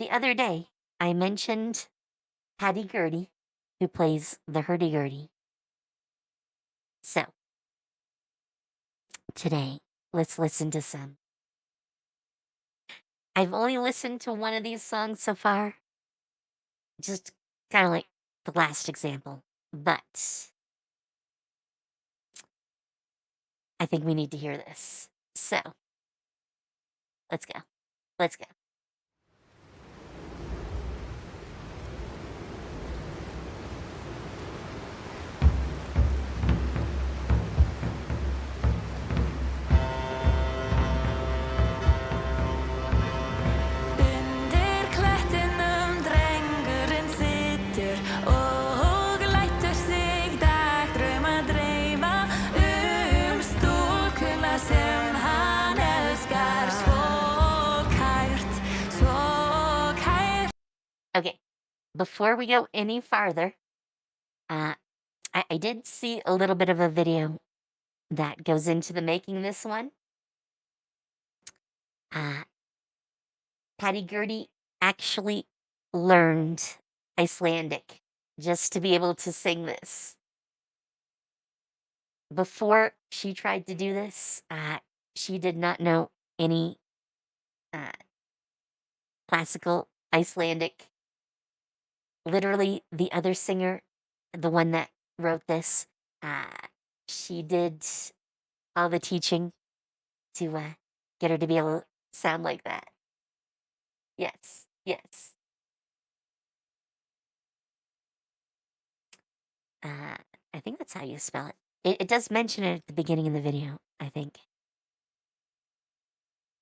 the other day, I mentioned Patty Gurdy, who plays the hurdy-gurdy. So, today, let's listen to some. I've only listened to one of these songs so far, just kind of like the last example, but I think we need to hear this. So, let's go. Let's go. Undir klettinum drengurinn situr og lætur sig dagdrauma dreyma stúlkuna sem hann elskar svo kært, svo kært. Okay, before we go any farther, I did see a little bit of a video that goes into the making of this one. Patty Gurdy actually learned Icelandic just to be able to sing this. Before she tried to do this, she did not know any classical Icelandic. Literally, the other singer, the one that wrote this, she did all the teaching to get her to be able to sound like that. Yes, yes. I think that's how you spell it. It does mention it at the beginning of the video, I think.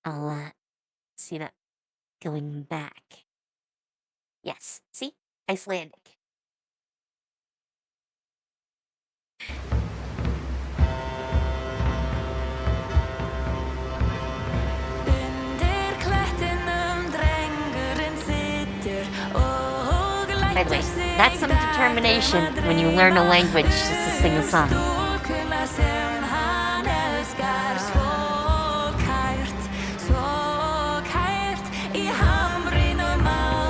I'll see that going back. Yes, see? Icelandic. Undir klettinum drengurinn situr og By the way, lætur sig that's some determination when you learn a language just to sing a song. stúlkuna sem hann elskar svo kært, svo kært í hamrinum á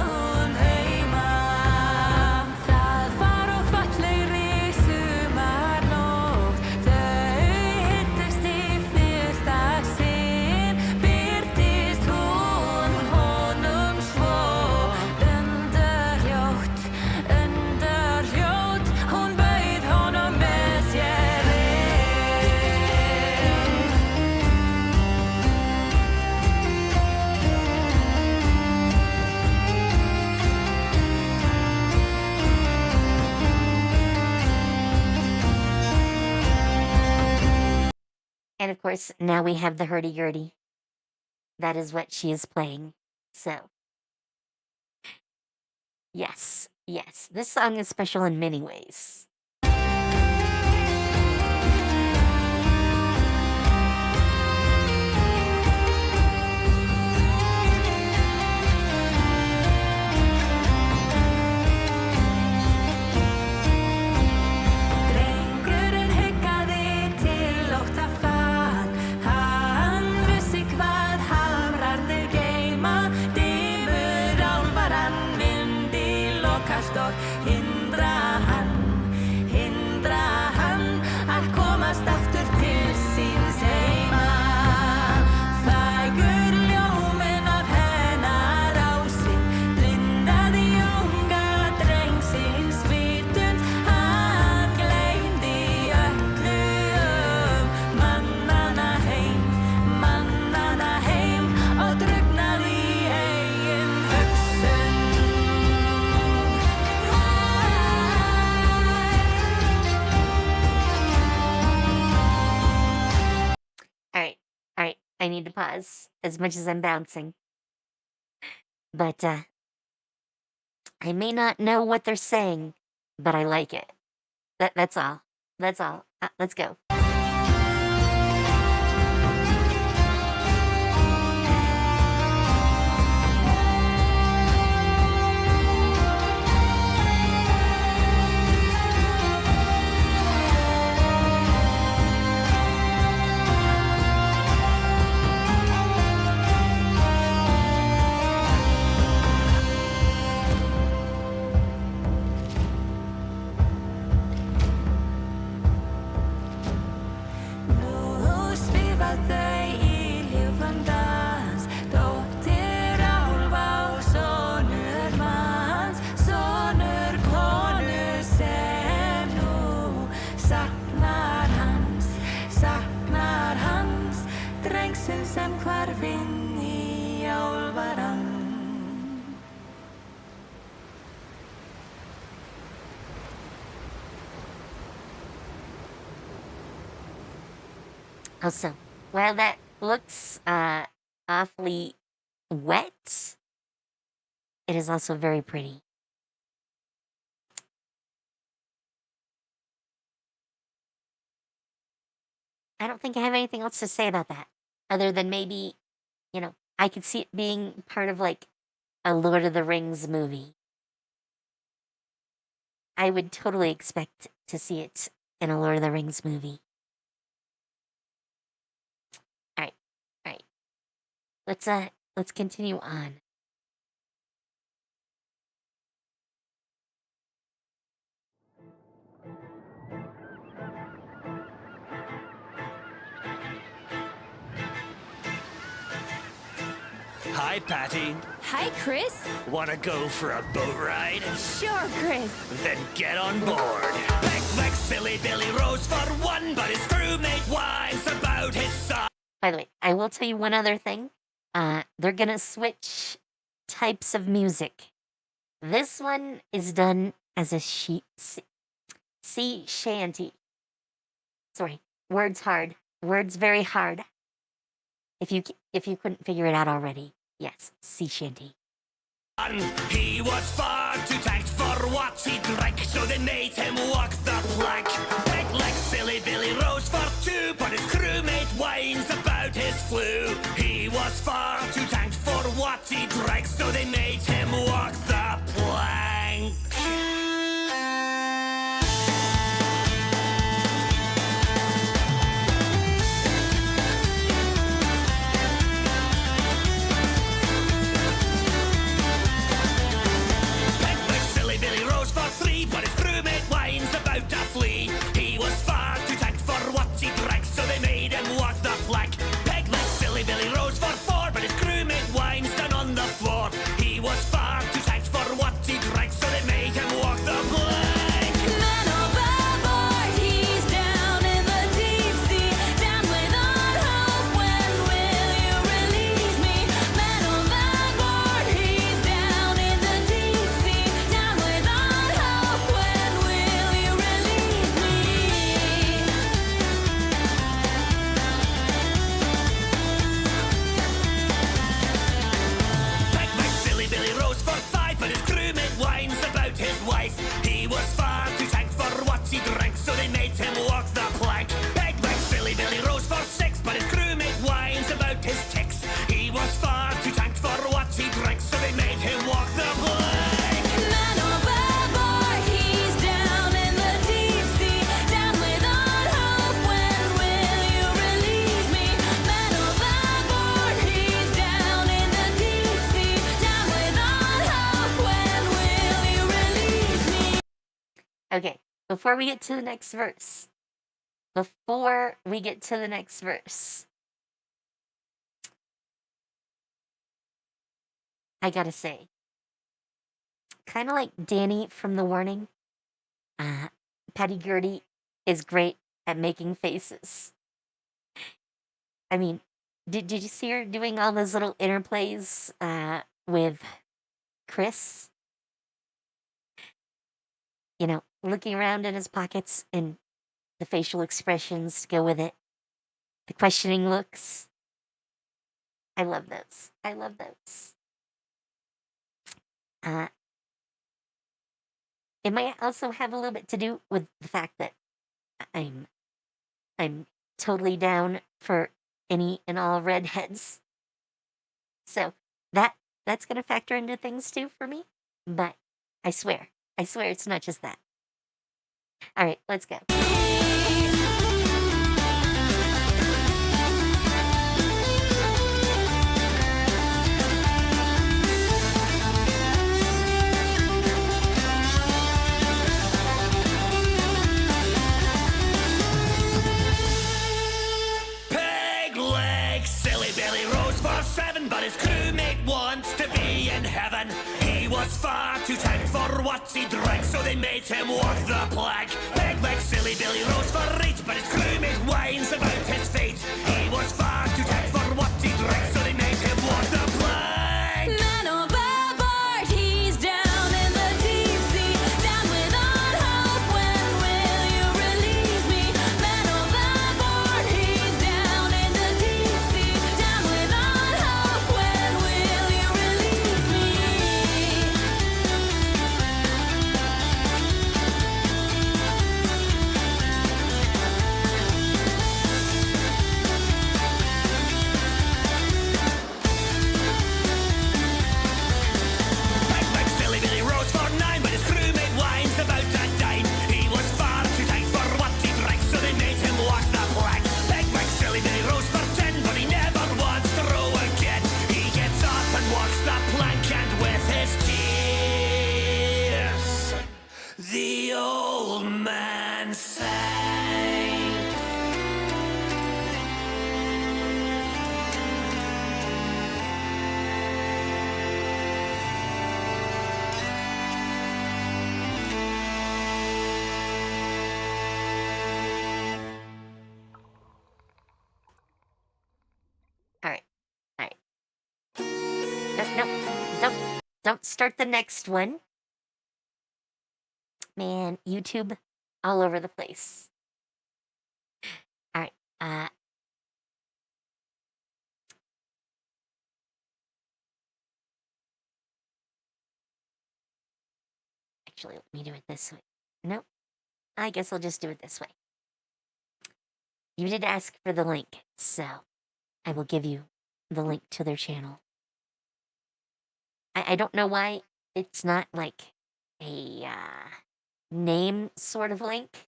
hún heima. Það var á fallegri sumarnótt, þau hittust í fyrsta sinn, birtist hún honum svo undurljót, hún bauð honum með sér And of course, now we have the hurdy-gurdy. That is what she is playing. So, yes, yes, this song is special in many ways. Drengurinn hikaði til óttafan, hann vissi hvað hamrarnir geyma, dimur álfaran myndi lokast og hindra hann að komast aftur til síns heima. Þægur ljóminn af hennar ásýn blindaði unga drengsins vitund, hann gleymdi öllu mannanna heim og drukknaði í eigin hugsun. All right, I need to pause as much as I'm bouncing. But I may not know what they're saying, but I like it. That's all. That's all. Let's go. Also, while that looks awfully wet, it is also very pretty. I don't think I have anything else to say about that, other than maybe, I could see it being part of like a Lord of the Rings movie. I would totally expect to see it in a Lord of the Rings movie. All right, all right. Let's continue on. Hi, Patty. Hi, Chris. Wanna go for a boat ride? Sure, Chris. Then get on board. Peck like silly Billy Rose for one, but his crewmate whines about his son. By the way, I will tell you one other thing. They're gonna switch types of music. This one is done as a sea shanty. Sorry, words hard. Words very hard. If you couldn't figure it out already, yes, sea shanty. He was far too tanked for what he drank, so they made him walk the plank. Peck like silly Billy Rose for two, but his crewmate whines about his flu. He was far too tanked for what he drank, so they made him walk the plank. But his crewmate whines about to flee. He was far too tanked for what he drank, so they made him walk the plank. Peg like silly Billy Rose for four, but his crewmate whines down on the floor. He was far too tanked for what he drank, so they made him walk the plank. Man overboard, he's down in the deep sea, down without hope. When will you release me? Man overboard, he's down in the deep sea, down without hope. When will you release me? Peck like silly Billy Rose for five, but his crewmate whines about his wife. He was far too tanked for what he drank, so they made him walk the plank. Peg like silly Billy Rose for six, but his crewmate whines about his ticks. He was far too tanked for what he drank, so they made him walk the plank. Man overboard, he's down in the deep sea, down without hope. When will you release me? Man overboard, he's down in the deep sea, down without hope. When will you release me? Okay, before we get to the next verse, I gotta say, kind of like Danny from The Warning, Patty Gurdy is great at making faces. I mean, did you see her doing all those little interplays with Chris? Looking around in his pockets and the facial expressions to go with it, the questioning looks. I love those. It might also have a little bit to do with the fact that I'm totally down for any and all redheads. So that's gonna factor into things too for me. But I swear it's not just that. All right, let's go. Peg leg silly Billy Rose for seven, but his crewmate wants to be in heaven. He was far too tanked for what he drank, so they made him walk the plank. Peg leg silly Billy Rose for eight, but his crewmate whines about his fate. He was far too tanked for what he drank, so they made him walk the plank. Man overboard, he's down in the deep sea, down without hope. When will you release me? Man overboard, he's down I'll start the next one. Man, YouTube all over the place. All right. Actually, let me do it this way. Nope. I guess I'll just do it this way. You did ask for the link, so I will give you the link to their channel. I don't know why it's not like a name sort of link.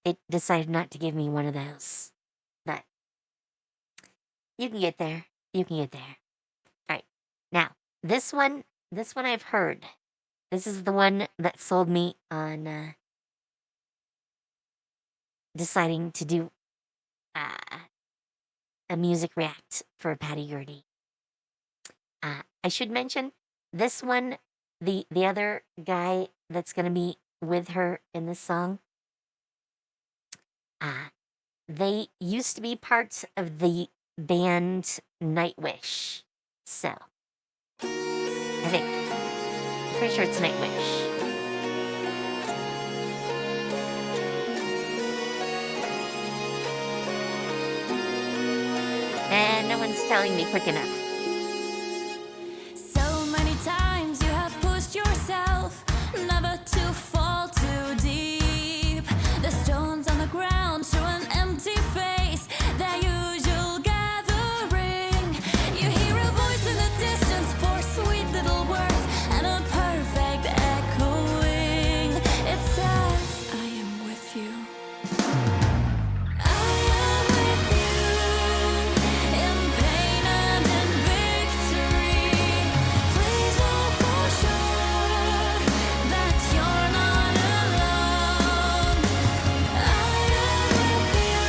It decided not to give me one of those. But you can get there. You can get there. All right. Now, this one I've heard. This is the one that sold me on deciding to do a music react for Patty Gurdy. I should mention this one, the other guy that's gonna be with her in this song. They used to be parts of the band Nightwish. So I think pretty sure it's Nightwish. And no one's telling me quick enough. So many times you have pushed yourself, never to fall too deep. The stones on the ground show an empty face, their usual gathering. You hear a voice in the distance, four sweet little words, and a perfect echoing. It says, I am with you. I am with you in pain and in victory. Please know for sure that you're not alone. I am with you,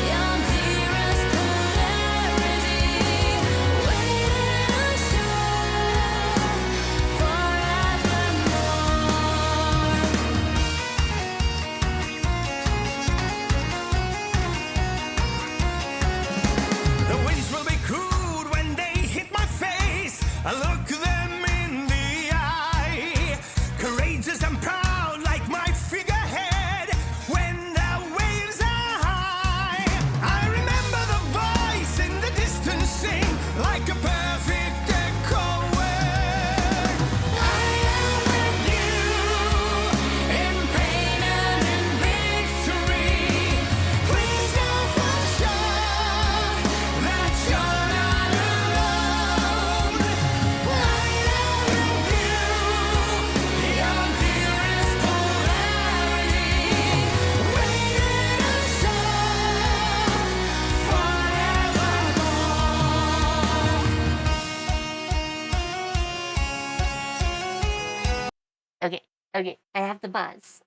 your dearest polarity, waiting ashore forevermore. The winds will be crude when they hit my face. I look them in the eye. Courageous and proud like my figurehead when the waves are high. I remember the voice in the distance sing like a perfect echoing. I am with you in pain and in victory. Please know for sure that you're not alone. I am with you, your dearest polarity, waiting ashore forevermore. Okay, I have the buzz.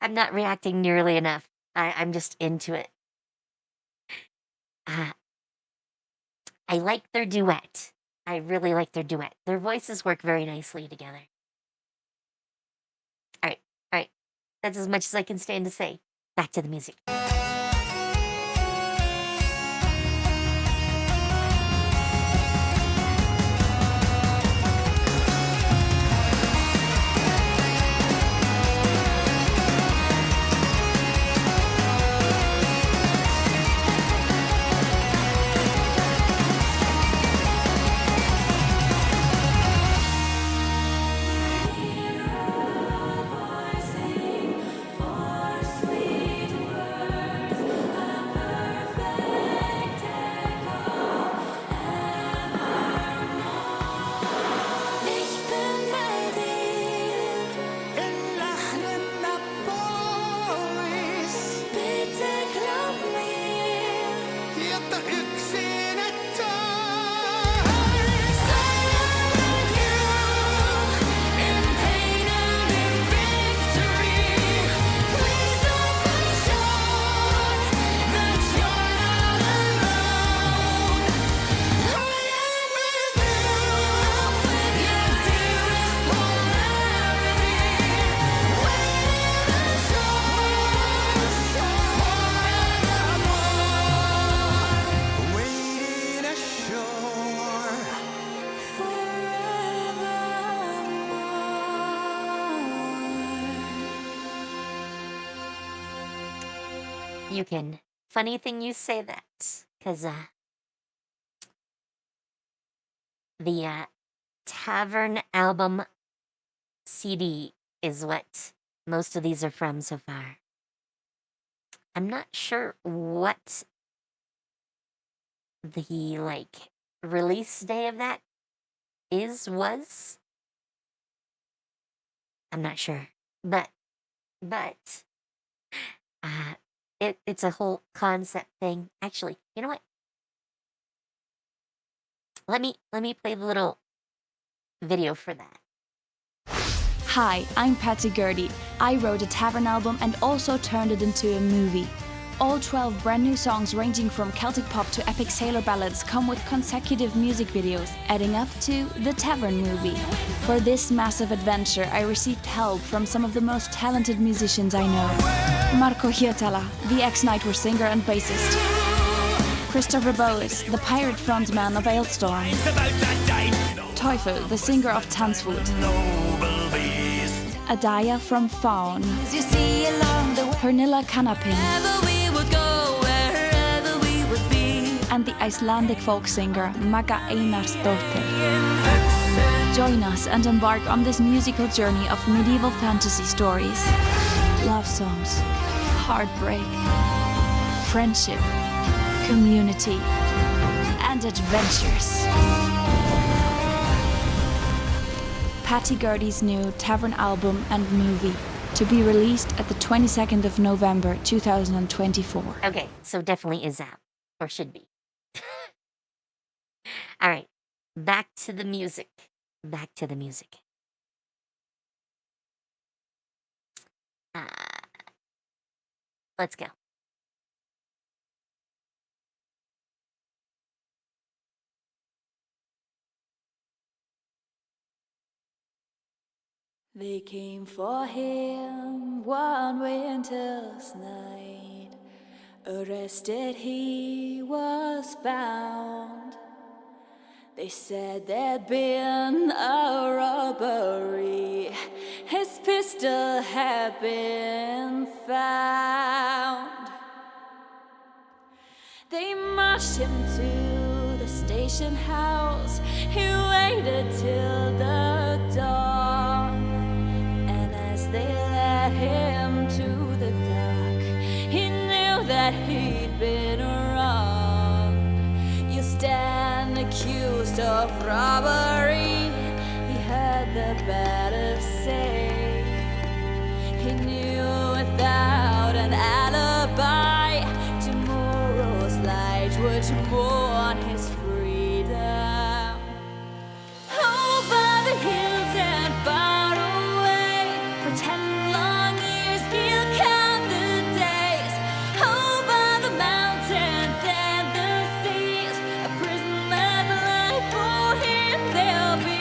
I'm not reacting nearly enough. I'm just into it. I like their duet. I really like their duet. Their voices work very nicely together. All right. That's as much as I can stand to say. Back to the music. Voicing four sweet words. You can. Funny thing you say that, because the Tavern album CD is what most of these are from so far. I'm not sure what the like release day of that was. I'm not sure, but it's a whole concept thing. Actually, you know what? Let me play the little video for that. Hi, I'm Gurdy. I wrote a Tavern album and also turned it into a movie. All 12 brand new songs ranging from Celtic pop to epic sailor ballads come with consecutive music videos, adding up to the Tavern movie. For this massive adventure, I received help from some of the most talented musicians I know. Marco Hietala, the ex-Nightwish singer and bassist. Christopher Boas, the pirate frontman of Ailstorm. Teufel, the singer of Tanzfood. Adaya from Faun. Pernilla Kanapin. And the Icelandic folk singer Magga Einarsdóttir. Join us and embark on this musical journey of medieval fantasy stories, love songs, heartbreak, friendship, community, and adventures. Patty Gurdy's new Tavern album and movie, to be released at the 22nd of November 2024. Okay, so definitely is out, or should be. All right, back to the music. Back to the music. Let's go. They came for him one winter's night. Arrested he was bound. They said there'd been a robbery. His pistol had been found. They marched him to the station house. He waited till the dawn. And as they led him to the dock, he knew that he'd been wronged. You stand accused of robbery, he heard the bailiff say. He knew without an alibi, tomorrow's light would mourn his freedom. Over the hills and far away, for 10 long years he'll count the days. Over the mountains and the seas, a prisoner's life for him there'll be.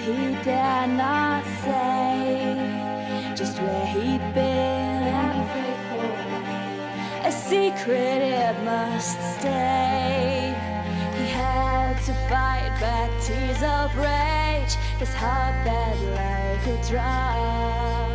He dare not say just where he'd been. A secret it must stay. He had to fight back tears of rage. His heart beat like a drum.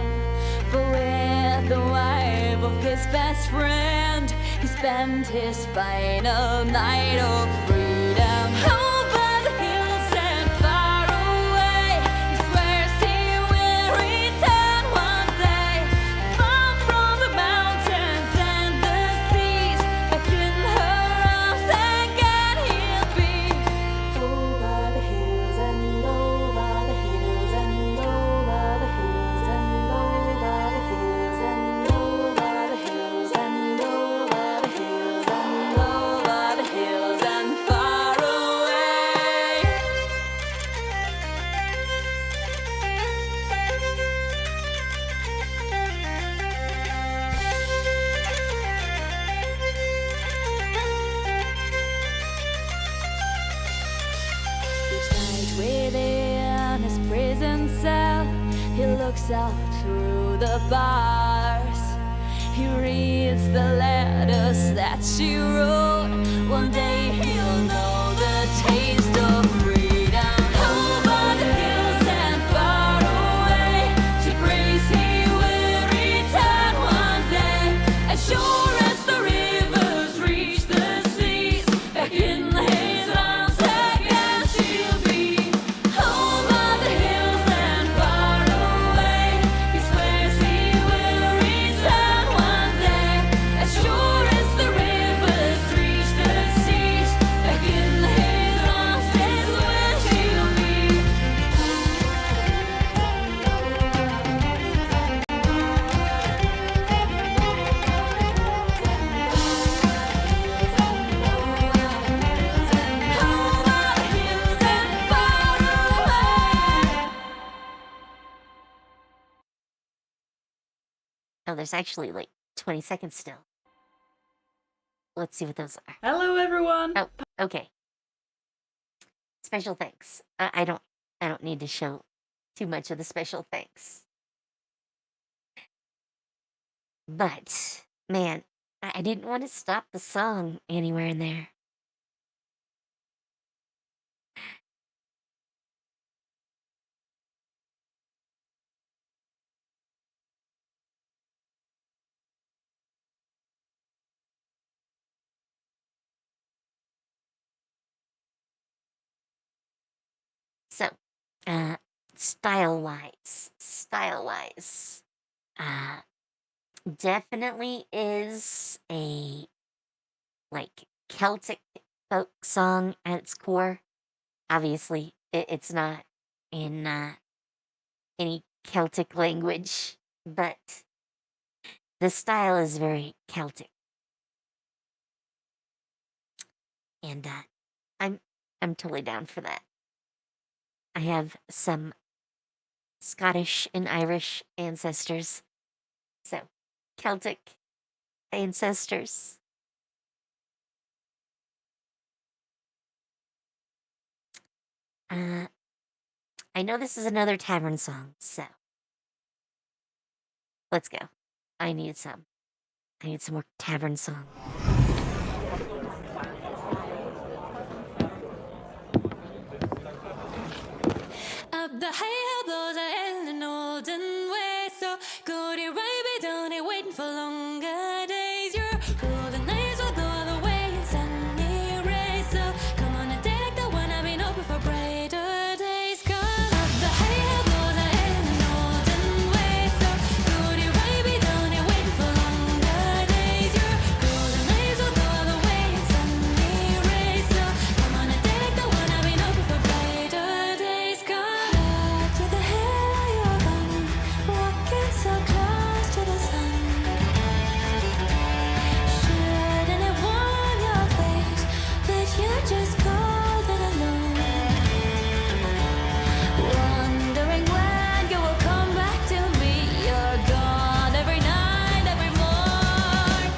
For with the wife of his best friend, he spent his final night of freedom. Over the hills and far away, he swears he will return one day. Far from the mountains and the seas, back in her arms again he'll be. Over the hills and over the hills and over the hills and over the hills and over the hills and over the hills and over the hills and far away. Each night within on his prison cell. He looks out through the bars. He reads the letters that she wrote. One day he'll know the taste of freedom. Over the hills and far away, she prays he will return one day. As sure as the rivers reach the seas, back in his arms again she'll be. Over the hills and far away, he swears he will return one day. As sure as the rivers reach the seas, back in his arms is where she'll be. Over the hills and far away. Oh, there's actually like 20 seconds still. Let's see what those are. Hello, everyone. Oh, okay. Special thanks. I don't need to show too much of the special thanks. But man, I didn't want to stop the song anywhere in there. So, style-wise, definitely is a like Celtic folk song at its core. Obviously, it's not in any Celtic language, but the style is very Celtic, and I'm totally down for that. I have some Scottish and Irish ancestors, so Celtic ancestors. I know this is another tavern song, so let's go. I need some more tavern song. Up the high hill blows a hill in olden way. So Gurdy, right be down here waiting for longer days. Your golden eyes will go the way in sunny rays. So come on and take the one I've been hoping for brighter days. Come up the high hill blows a hill in olden way. So Gurdy, right be down here waiting for longer days. Your golden eyes will go the way in sunny rays. So come on and take the one I've been hoping for brighter days. Come up to the hill you're gone, walking so close to the sun. Shouldn't it warm your face, but you're just cold and alone. Wondering when you will come back to me. You're gone every night, every morn.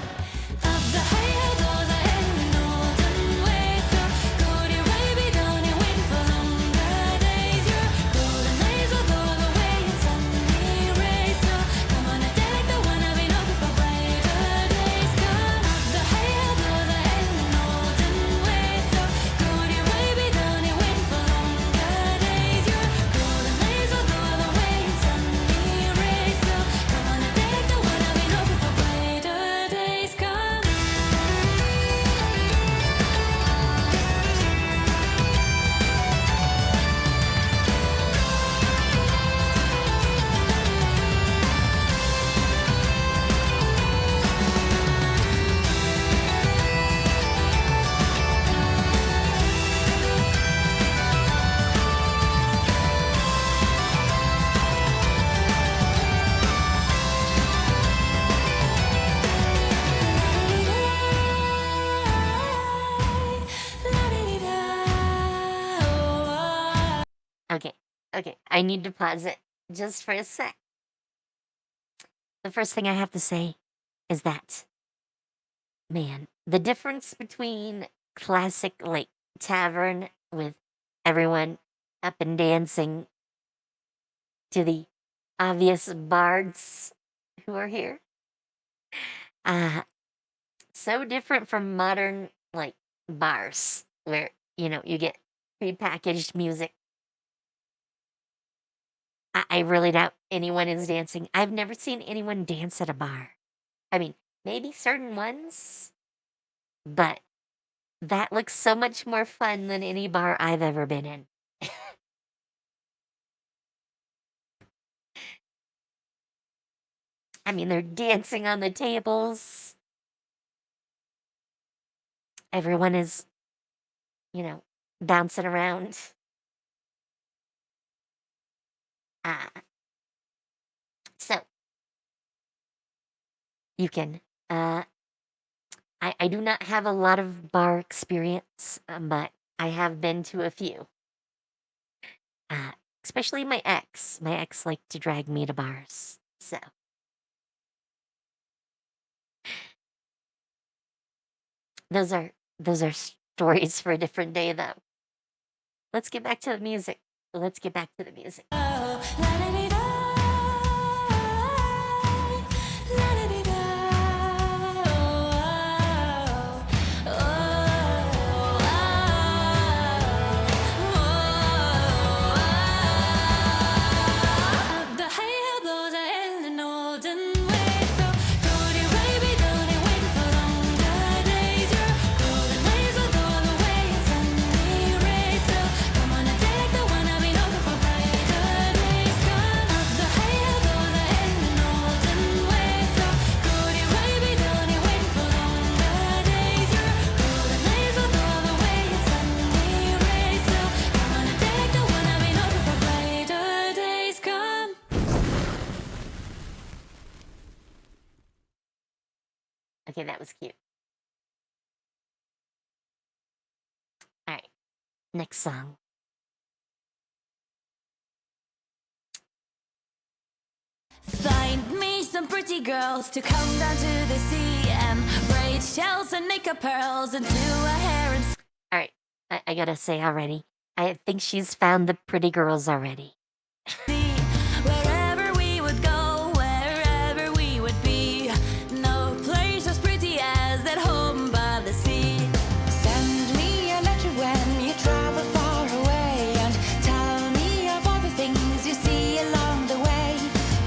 Up the high hill goes a hill in olden way. So Gurdy, right be down here waiting for longer days. Your golden eyes will go the way in sunny rays. So come on and take the one I've been hoping for brighter days. Come up the high hill goes a hill in olden way. So Gurdy, right be down here waiting for longer days. Your golden eyes will go the way in sunny rays. So come on and take the one I've been hoping for brighter days. Come. Okay, I need to pause it just for a sec. The first thing I have to say is that, man, the difference between classic, like, tavern with everyone up and dancing to the obvious bards who are here. So different from modern, like, bars where, you get prepackaged music. I really doubt anyone is dancing. I've never seen anyone dance at a bar. I mean, maybe certain ones, but that looks so much more fun than any bar I've ever been in. I mean, they're dancing on the tables. Everyone is, bouncing around. So you can, I do not have a lot of bar experience, but I have been to a few. Especially my ex. My ex liked to drag me to bars. So those are stories for a different day, though. Let's get back to the music. Let's get back to the music. Okay, that was cute. All right, next song. Find me some pretty girls to come down to the sea and braid shells and make up pearls into a hair and All right, I gotta say already, I think she's found the pretty girls already. sea. Wherever we would go, wherever we would be, no place as pretty as that home by the sea. Send me a letter when you travel far away and tell me of all the things you see along the way.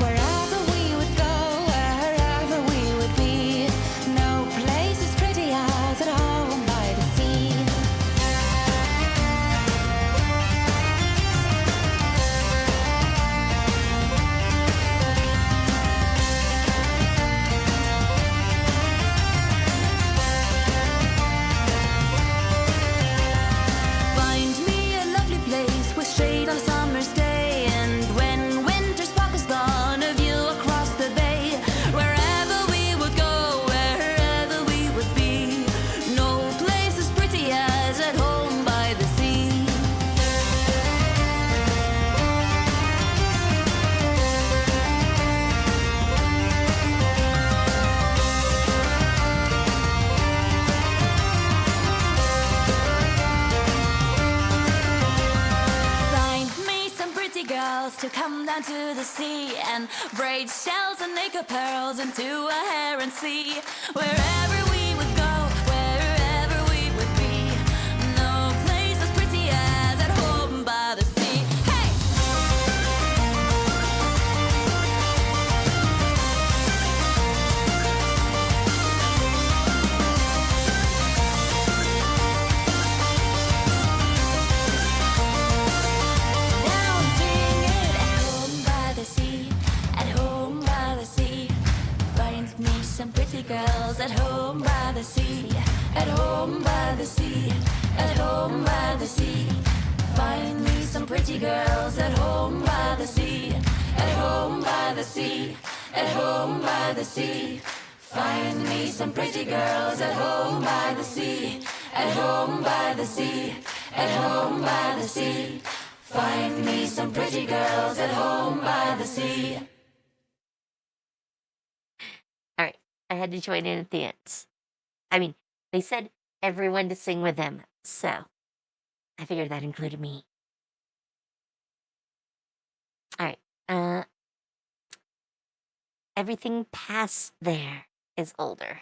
Wherever we would go, wherever we would be, no place as pretty as at home by the sea. Find me a lovely place with shade on a summer's day, and when winter's fog is gone, a view across the bay. Wherever we would go, wherever we would be, no place as pretty as at home by the sea. Find me some pretty girls to come down to the sea and braid shells and make up pearls into a hair and sea. Wherever we would go, wherever we would be, no place as pretty as at home by the sea. Hey! Now sing it at home by the sea, at home by the sea. Find me some pretty girls at home by the sea, at home by the sea, at home by the sea. Find me some pretty girls at home by the sea, at home by the sea, at home by the sea. Find me some pretty girls at home by the sea, at home by the sea, at home by the sea. Find me some pretty girls at home by the sea. All right, I had to join in at the end. I mean, they said everyone to sing with them, so I figured that included me. All right, Everything past there is older.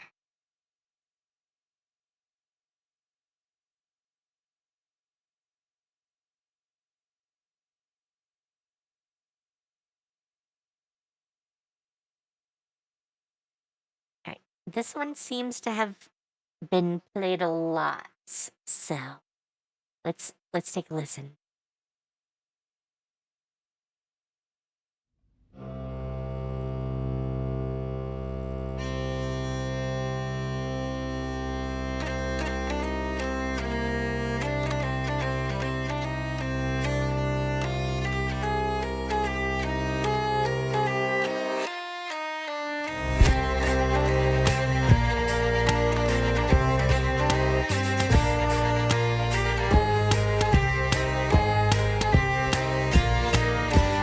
All right. This one seems to have been played a lot. So let's take a listen.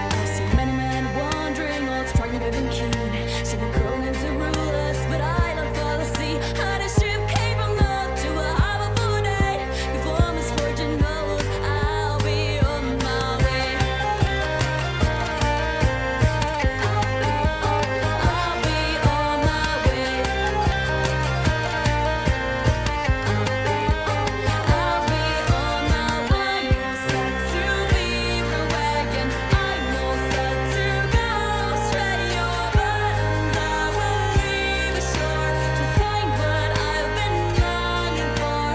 I've seen many men wandering, all struggling with and keen. Shipping cronies and rulers, but I don't follow sea. How the ship came from north to a harbor full of day. Before misfortune knows, I'll be on my way. I'll be on my way. I'll be on my way. Set to leave the wagon. I'm all set to go. Straight your buttons. I will leave the shore to find what I've been longing for.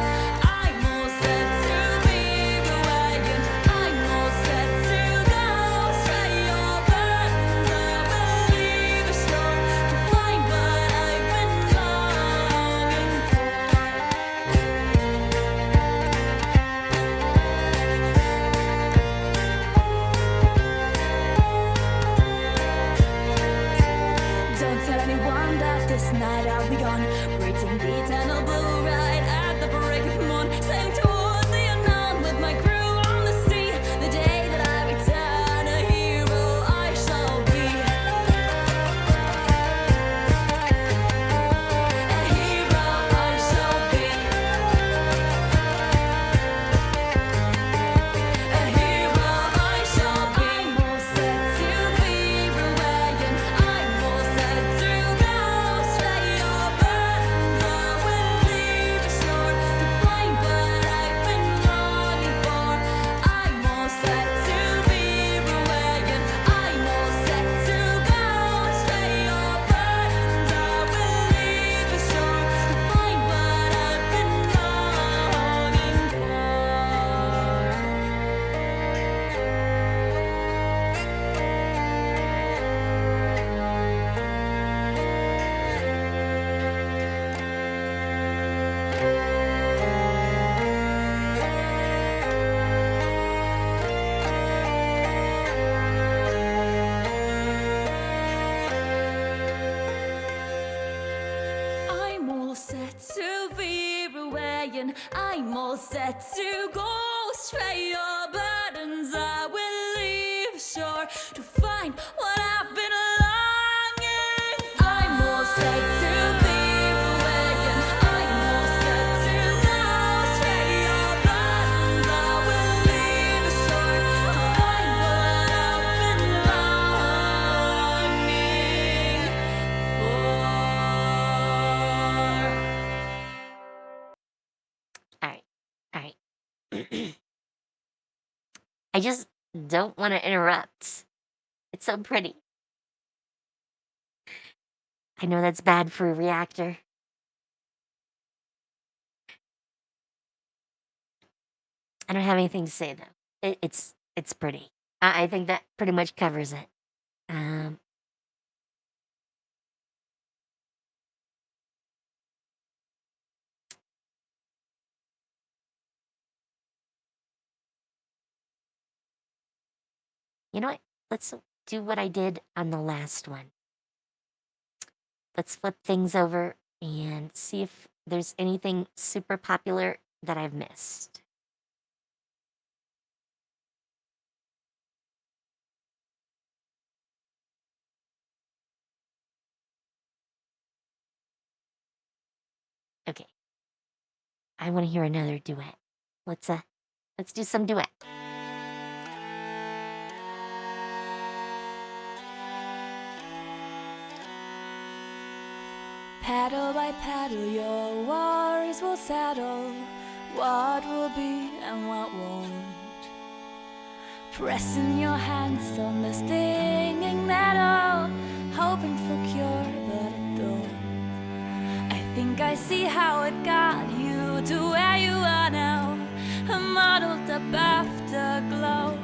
I'm all set to leave the wagon. I'm all set to go. Straight your buttons. I will leave the shore to find what I've been longing for. Don't tell anyone that this night I'll be gone. Breathing the eternal blue right at the break of morn. Sailing towards the unknown with my crew on the sea. The day that I return, a hero I shall be. A hero I shall be. A hero I shall be. I'm all set to leave the wagon. I'm all set to go. Straight your buttons. I will leave the shore to find what I've been longing for. I'm all set to leave the wagon. I'm all set to go. Straight your buttons. I will leave the shore to find what I've been longing I'm all set to veer away and I'm all set to go. Straight your buttons, I will leave shore to find what I've been longing for. I'm all set to veer away and I'm all set to go. Straight your buttons, I will leave shore to find what I've been longing for. All right. All right. I just don't want to interrupt. It's so pretty. I know that's bad for a reactor. I don't have anything to say though. It's pretty. I think that pretty much covers it. You know what? Let's do what I did on the last one. Let's flip things over and see if there's anything super popular that I've missed. Okay. I want to hear another duet. Let's do some duet. Paddle by paddle, your worries will settle. What will be and what won't. Pressing your hands on the stinging nettle, hoping for cure, but it don't. I think I see how it got you to where you are now, modeled up afterglow,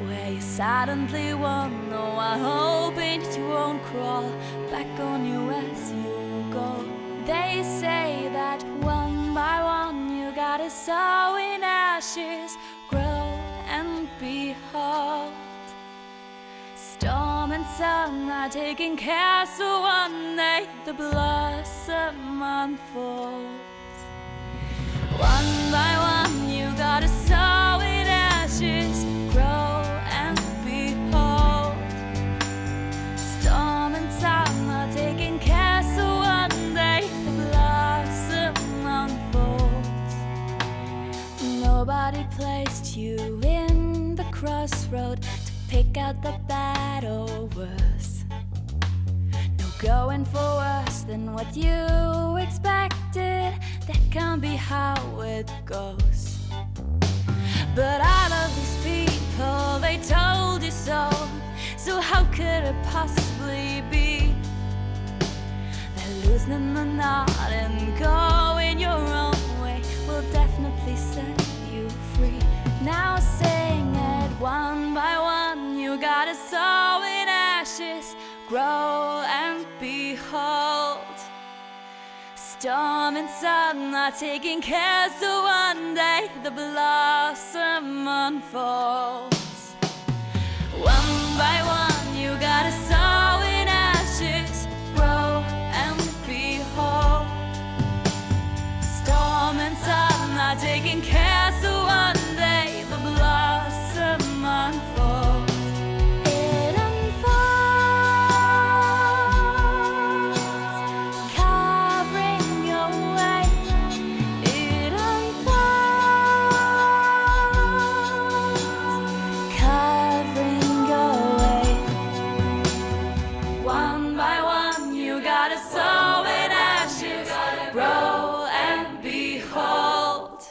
where you silently won't know, while hoping that you won't crawl back on you as you go. They say that one by one you gotta sow in ashes, grow and behold. Storm and sun are taking care, so one day the blossom unfolds. One by one you gotta sow in ashes, grow and behold. Storm and sun are taking care, so one day the blossom unfolds. Nobody placed you in the crossroad to pick out the bad or worse. No going for worse than what you expected. That can't be how it goes. But all of these people, they told you so. So how could it possibly be? They're loosening the knot and going your own way will definitely set you free. Now sing it one by one. You gotta sow in ashes, grow and behold. Storm and sun are taking care, so one day the blossom unfolds. One by one you gotta sow in ashes, grow and behold. Storm and sun are taking care, so one day the blossom unfolds. It unfolds, covering your way. It unfolds, covering your way. One by one you gotta sow in ashes, grow and behold.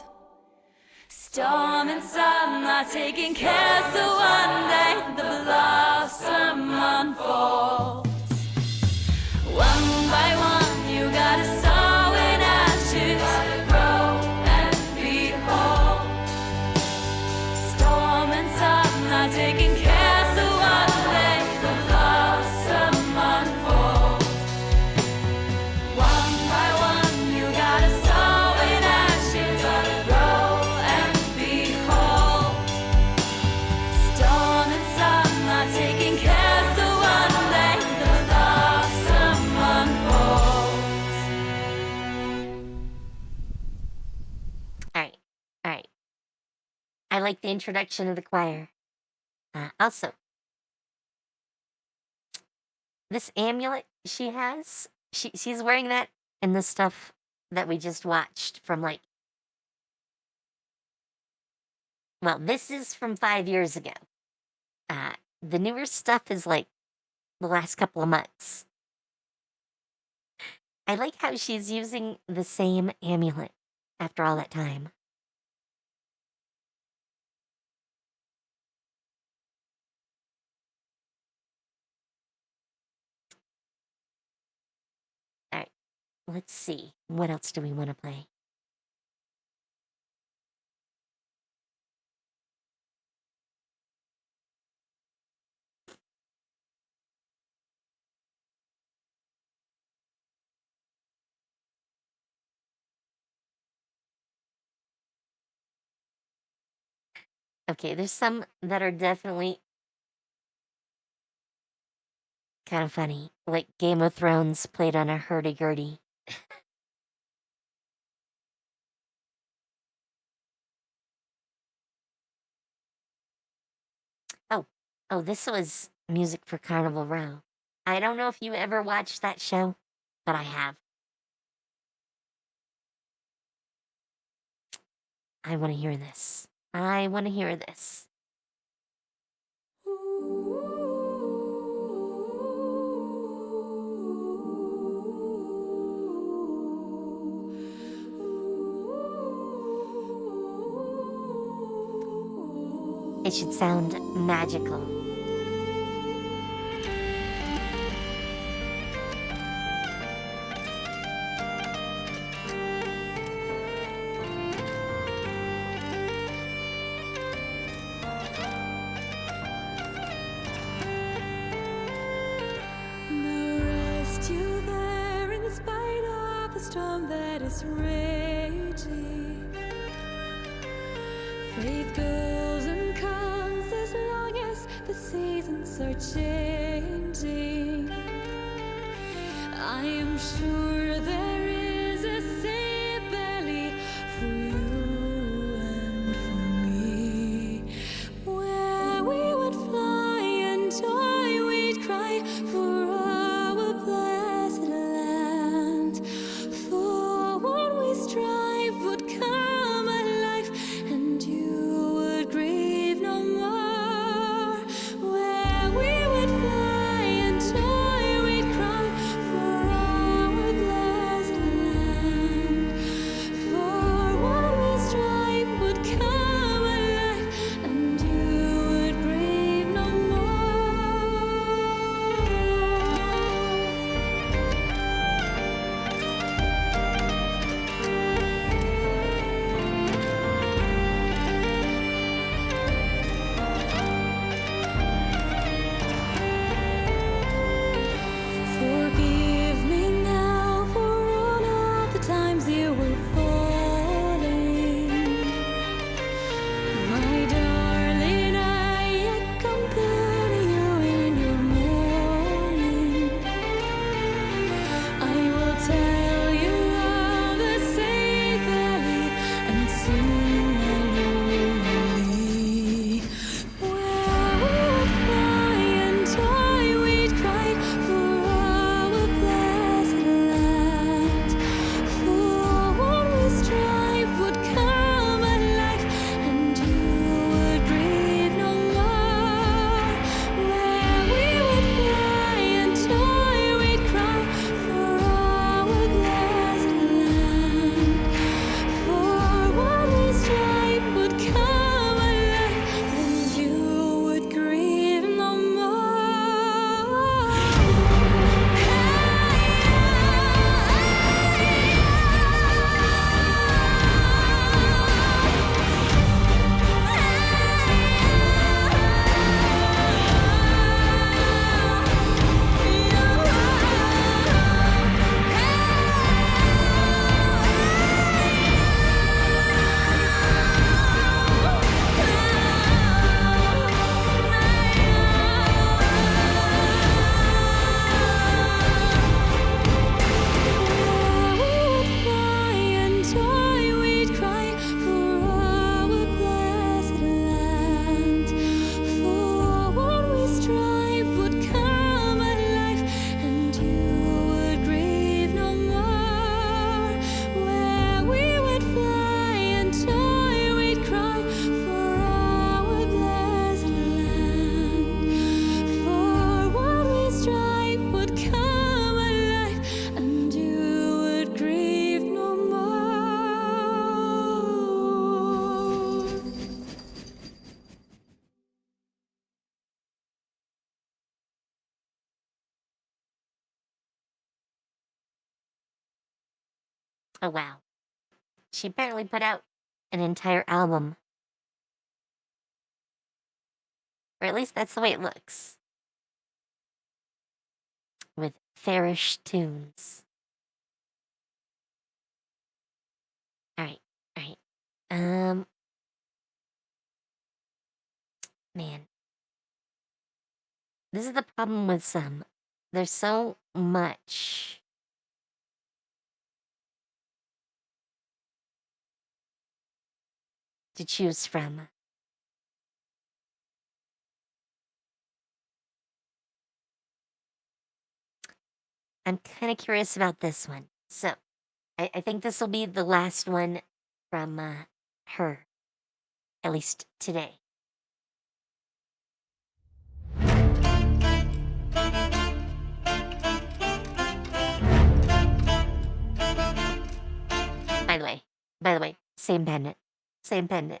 Storm and sun are taking care, so one day the blossom unfolds. One by one you gotta sow in ashes, grow and behold. Storm and sun are taking care, so one day the blossom unfolds. One by one you gotta sow in ashes, grow and behold. Storm and sun are taking care, so one day the blossom unfolds. All right. All right. I like the introduction of the choir. Also, this amulet she has, she's wearing that in the stuff that we just watched from well, this is from 5 years ago. The newer stuff is the last couple of months. I like how she's using the same amulet after all that time. All right, let's see. What else do we want to play? Okay, there's some that are definitely kind of funny, like Game of Thrones played on a hurdy-gurdy. Oh, oh, this was music for Carnival Row. I don't know if you ever watched that show, but I have. I want to hear this. I want to hear this. It should sound magical. Now rest you there in spite of the storm that is raging. Faith goes and comes as long as the seasons are changing. I am sure there is a safe valley for you and for me, where we would fly and joy we'd cry for our blessed land. For what we strive would come alive, and you would grieve no more. Where we would fly and joy we'd cry for our blessed land. For what we strive would come alive, and you would grieve no more. Forgive me now for all of the times you were falling. My darling, I accompany you in your mourning. I will tell you of the safe valley and sing melody, where we would fly and joy we'd cry for our blessed land. For what we strive would come alive, and you would grieve no more. Where we would fly and joy we'd cry for our blessed land. For what we strive would come alive, and you would grieve no more. Where we would fly and joy we'd cry for our blessed land. For what we strive would come alive, and you would grieve no more. Where we would fly and joy we'd cry for our blessed land. For what we strive would come alive, and you would grieve no more. Oh, wow. She apparently put out an entire album. Or at least that's the way it looks. With fairish tunes. Alright, alright. Man. This is the problem with some. There's so much to choose from. I'm kind of curious about this one. So, I think this will be the last one from her, at least today. By the way, same pendant. Same pendant.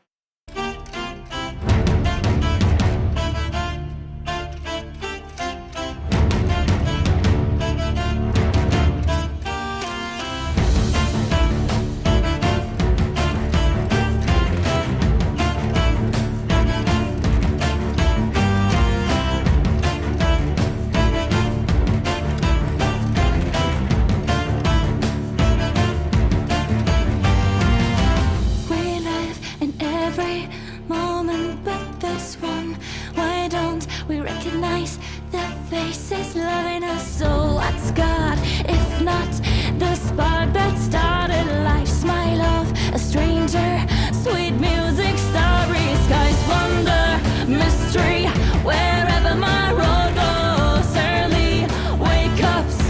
We recognize their faces loving us, so what's God if not the spark that started life? Smile of a stranger, sweet music, starry skies, wonder, mystery, wherever my road goes. Early wake-ups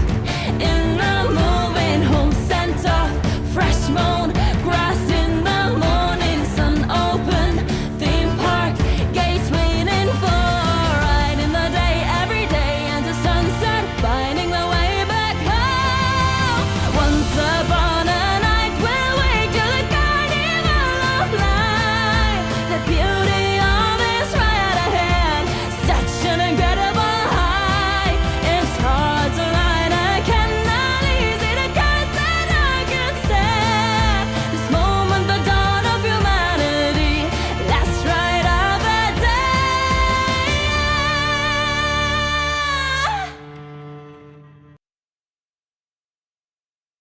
in the moving home, scent of fresh mown grass in the morning sun, open theme park gates waiting for right in the day, every day and the sunset, finding the way back home. Once upon a night we'll wake to the carnival of life. The beauty of is right ahead, such an incredible high. It's hard to lie, I cannot easy to curse that I can stand. This moment, the dawn of humanity, last right of a day.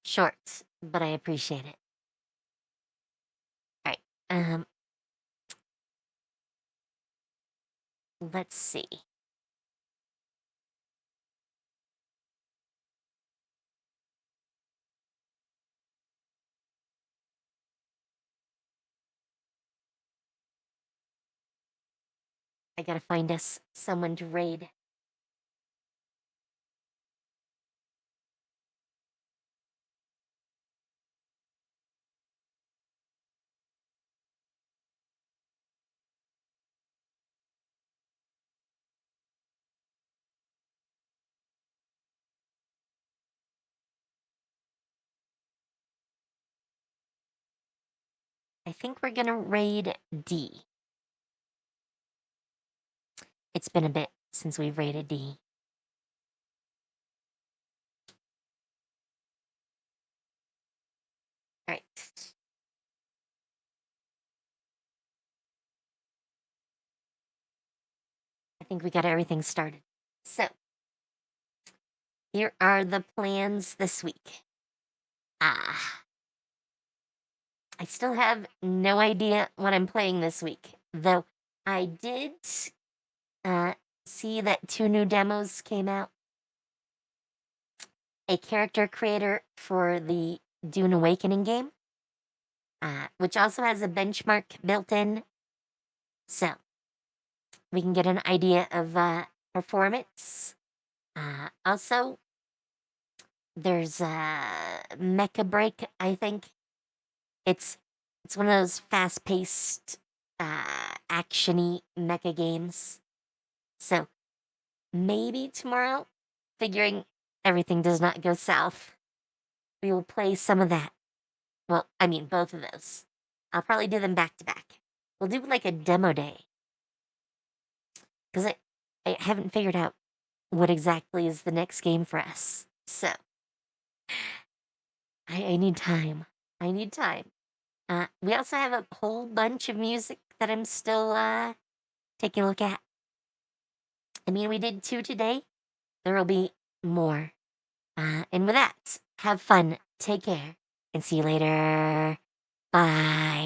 Short, but I appreciate it. All right. Let's see. I gotta find us someone to raid. I think we're gonna raid D. It's been a bit since we've raided D. All right. I think we got everything started. So, here are the plans this week. I still have no idea what I'm playing this week, though I did see that 2 new demos came out. A character creator for the Dune Awakening game, which also has a benchmark built in, so we can get an idea of performance. Also, there's Mecha Break, I think. It's one of those fast-paced, action-y mecha games. So, maybe tomorrow, figuring everything does not go south, we will play some of that. Well, I mean, both of those. I'll probably do them back to back. We'll do like a demo day. Because I haven't figured out what exactly is the next game for us. So, I need time. I need time. We also have a whole bunch of music that I'm still taking a look at. I mean, we did 2 today. There will be more. And with that, have fun, take care, and see you later. Bye.